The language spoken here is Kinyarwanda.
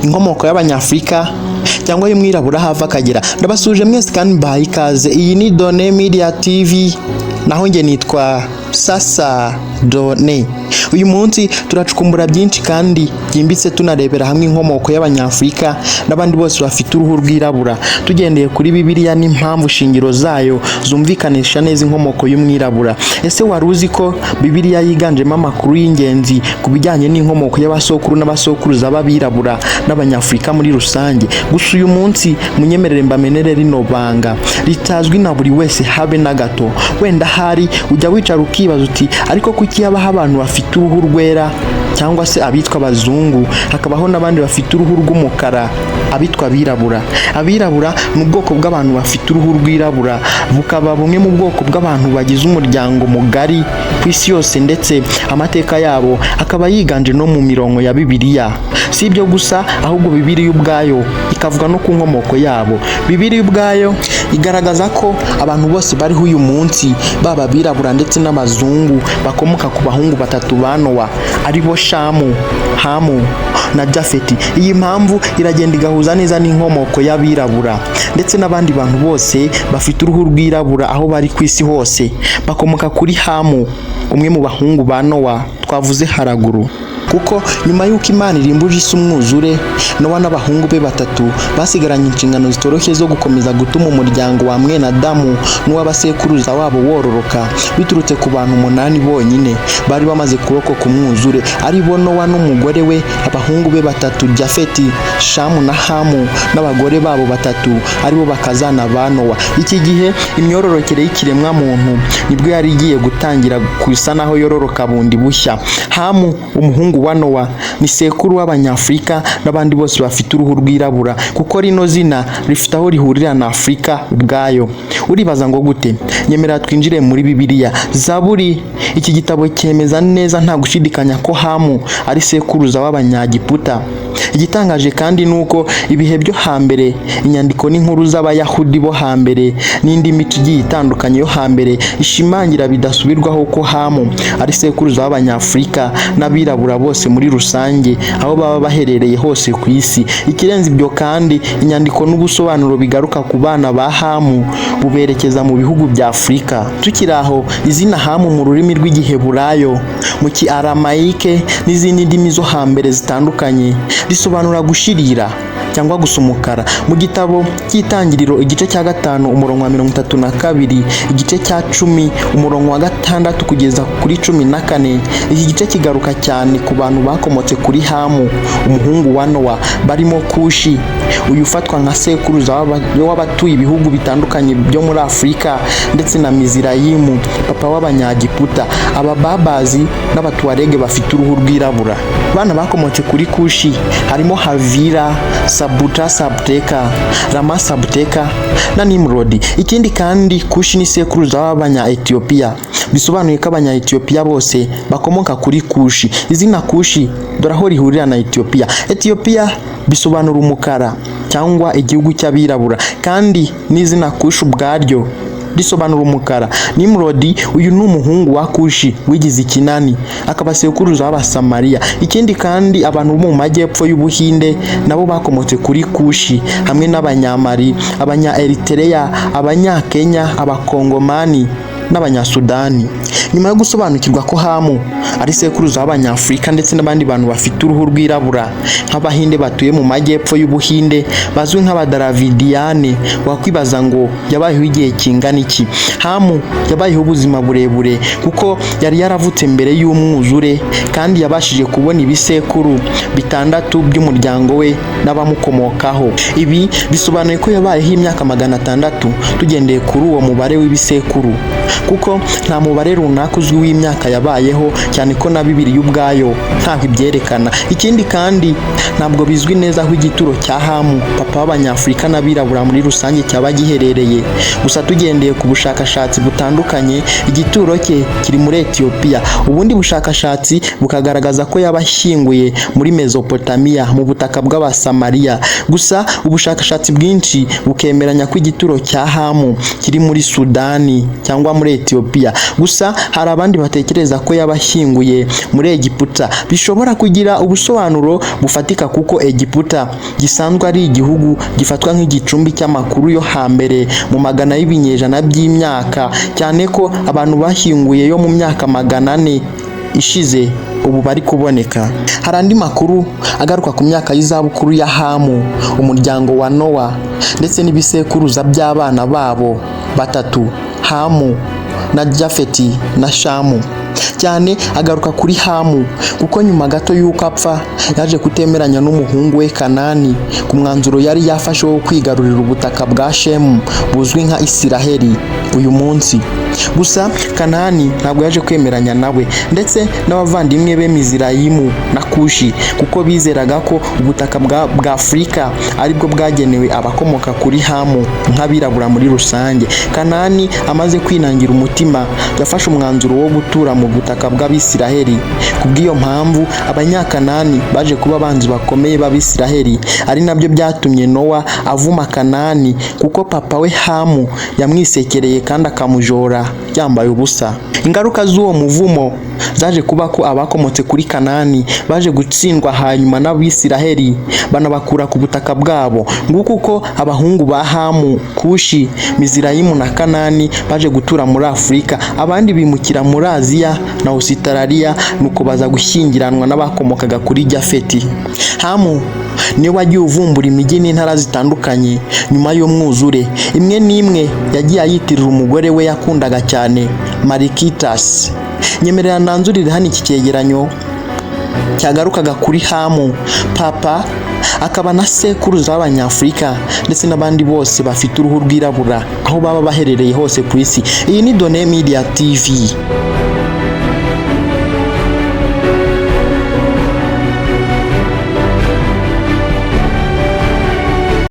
inkomoko y'Abanyafrika cyangwa y'umwirabura hava akagera. Ndabasuje mwese kandi mbahaye ikaze. Iyi ni Done Media TV, naho nge nitwa Sasa Done. Uyu munsi turacukumbura byinshi kandi byimbitse tunarebera hamwe inkomoko y'Abanyafrika n'abandi bose bafite uruhu rwirabura, tugendeye kuri Bibiliya n'impamvu shingiro zayo zumvikanisha neza inkomoko y'umwirabura. Ese wari uzi ko Bibiliya yiganjemo amakuru y'ingenzi ku bijyanye n'inkomoko y'abasokuru n'abasokuruza b'abirabura n'Abanyafrika muri rusange? Gusa uyu munsi munyemerere mbamenere rino banga ritazwi na buri wese habe na gato. Wenda hari ujya wicara ukibaza uti ariko kuki habaho abantu bafite uruhu rwera cyangwa se abitwa abazungu, hakabaho n'abandi bafite uruhu rw'umukara abitwa abirabura? Abirabura ni ubwoko bw'abantu bafite uruhu rwirabura, bukaba bumwe mu bwoko bw'abantu bagize umuryango mugari ku isi yose, ndetse amateka yabo akaba yiganje no mu mirongo ya Bibiliya. Si ibyo gusa, ahubwo Bibiliya ubwayo ikavuga no ku nkomoko yabo. Bibiliya ubwayo igaragaza ko abantu bose bariho uyu munsi, baba abirabura ndetse n'abazungu, bakomoka ku bahungu batatu ba Nowa, aribo Shamu, Hamu na Jafeti. Iyi mpamvu iragenda igahuza neza n'inkomoko y'abirabura ndetse n'abandi bantu bose bafite uruhu rwirabura aho bari ku isi hose, bakomoka kuri Hamu, umwe mu bahungu ba Nowa twavuze haraguru. Kuko nyuma y'uko Imana irimbuje isi umwuzure, Nowa n'abahungu be batatu basigaranye inshingano zitoroshye zo gukomeza gutuma umuryango wa mwene Adamu n'uw'abasekuruza wabo wororoka, biturutse ku bantu 8 bonyine bari bamaze kurokoka umwuzure, ari bo Nowa n'umugore we, abahungu be batatu Jafeti, Shamu na Hamu, n'abagore babo batatu aribo bakazana ba Nowa. Iki gihe imyororokere y'ikiremwa muntu nibwo yari igiye gutangira kusa naho yororoka bundi bushya. Hamu, umuhungu wa Nowa, ni sekuru w'Abanyafrika n'abandi bose bafite uruhu rwirabura, kuko rino zina rifite aho rihurira na Afrika ubwayo. Uribaza ngo gute? Nyemera twinjire muri Bibiliya. Zaburi, iki gitabo cyemeza neza nta gushidikanya ko Hamu ari sekuruza w'Abanyagiputa. Igitangaje kandi nuko ibihe byo hambere, inyandiko n'inkuru z'Abayahudi bo hambere n'indi mico igiye itandukanye yo hambere ishimangira bidasubirwaho ko Hamu ari sekuruza w'Abanyafrika n'abirabura bose muri rusange, aho baba baherereye hose ku isi. Ikirenze ibyo kandi, inyandiko n'ubusobanuro bigaruka ku bana ba Hamu buberekeza mu bihugu bya Afrika. Tukiri aho, izina Hamu mu rurimi rw'Igiheburayo, mu Kiaramayike n'izindi ndimi zo hambere zitandukanye risobanura gushirira cyangwa gusa umukara. Mu gitabo cy'Itangiriro igice cya 5 umurongo wa 32, igice cya 10 umurongo wa 6 kugeza kuri 14, iki gice kigaruka cyane ku bantu bakomotse kuri Hamu, umuhungu wa Nowa, barimo Kushi, uyu ufatwa nka sekuruza w'abatuye ibihugu bitandukanye byo muri Afrika, ndetse na Mizirayimu, papa w'Abanyagiputa, Abababazi n'Abatuarege bafite uruhu rwirabura. Bana bakomotse kuri Kushi harimo Havira, Sabuta Sabteka, Rama Sabteka na Nimrodi. Ikindi kandi, Kushi ni sekuruza w'Abanya-Ethiopia, bisobanuye ko Abanya-Ethiopia bose bakomoka kuri Kushi. Izina Kushi dore aho rihurira na Ethiopia. Ethiopia bisobanura umukara cyangwa igihugu cy'abirabura, kandi n'izina Kushi ubwaryo risobanura umukara. Nimrodi, uyu ni umuhungu wa Kushi wigize ikinani, akaba sekuruza w'Abasamariya. Ikindi kandi, abantu bo mu majyepfo y'Ubuhinde nabo bakomotse kuri Kushi, hamwe n'Abanyamali, Abanya-Eritrea, Abanya-Kenya, Abakongomani n'Abanyasudani. Nyuma yo gusobanukirwa ko Hamu ari sekuruza w'Abanyafrika ndetse n'abandi bantu bafite uruhu rwirabura nk'Abahinde batuye mu majyepfo y'Ubuhinde bazwi nk'Abadaravidiyane, wakwibaza ngo yabayeho igihe kingana iki? Hamu yabayeho ubuzima burebure kuko yari yaravutse mbere y'umwuzure, kandi yabashije kubona ibisekuru 6 by'umuryango we n'abamukomokaho. Ibi bisobanuye ko yabayeho imyaka 600 tugendeye kuri uwo mubare w'ibisekuru, kuko nta mubare runaka uzwi w'imyaka yabayeho, cyane ko na Bibiliya ubwayo ntaho ibyerekana. Ikindi kandi, ntabwo bizwi neza aho igituro cya Hamu, papa w'Abanyafrika n'abirabura muri rusange, cyaba giherereye. Gusa tugendeye ku bushakashatsi butandukanye, igituro cye kiri muri Ethiopia. Ubundi bushakashatsi bukagaragaza ko yabashyinguye muri Mesopotamia, mu butaka bw'Abasamariya. Gusa ubushakashatsi bwinshi bukemeranya ko igituro cya Hamu kiri muri Sudani cyangwa muri muri Ethiopia. Gusa hari abandi batekereza ko yabashyinguye muri Egiputa. Bishobora kugira ubusobanuro bufatika kuko Egiputa gisanzwe ari igihugu gifatwa nk'igicumbi cy'amakuru yo hambere mu magana y'ibinyejana by'imyaka, cyane ko abantu bashyinguye yo mu myaka 400 ishize ubu bari kuboneka. Hari andi makuru agaruka ku myaka y'izabukuru ya Hamu, umuryango wa Nowa ndetse n'ibisekuruza by'abana babo batatu, Hamu na Jafeti na Shamu. Cyane agaruka kuri Hamu kuko nyuma gato y'uko apfa yaje kutemeranya n'umuhungu we Kanani ku mwanzuro yari yafashe wo kwigarurira ubutaka bwa Shemu buzwi nka Isiraheli uyu munsi. Gusa Kanani ntabwo yaje kwemeranya nawe ndetse n'abavandimwe be Mizirayimu na Kushi kuko bizeraga ko ubutaka bwa Afurika aribwo bwagenewe abakomoka kuri Hamu nk'abirabura muri rusange. Kanani amaze kwinangira umutima yafashe umwanzuro wo gutura mu butaka bw'Abisiraheli. Kubw'iyo mpamvu Abanyakanani baje kuba abanzi bakomeye b'Abisiraheli, ari nabyo byatumye Nowa avuma Kanani kuko papa we Hamu yamwisekereye kandi akamujora yambaye ubusa. Ingaruka z'uwo muvumo zaje kuba ko abakomotse kuri Kanani baje gutsindwa hanyuma n'Abisiraheli banabakura ku butaka bwabo. Nguko uko abahungu ba Hamu, Kushi, Mizirayimu na Kanani baje gutura muri Afurika, abandi bimukira muri Aziya na Australia, nuko baza gushyingiranwa n'abakomokaga kuri Jafeti. Hamu niwe wagiye uvumbura imijyi n'intara zitandukanye nyuma y'umwuzure. Imwe n'imwe yagiye ayitirira umugore we yakundaga cyane, Marikitas. Nyemerera nanzurire hano iki cyegeranyo cyagarukaga kuri Hamu, papa akaba na sekuruza w'Abanyafurika ndetse n'abandi bose bafite uruhu rwirabura aho baba baherereye hose ku isi. Iyi ni Donne Media TV.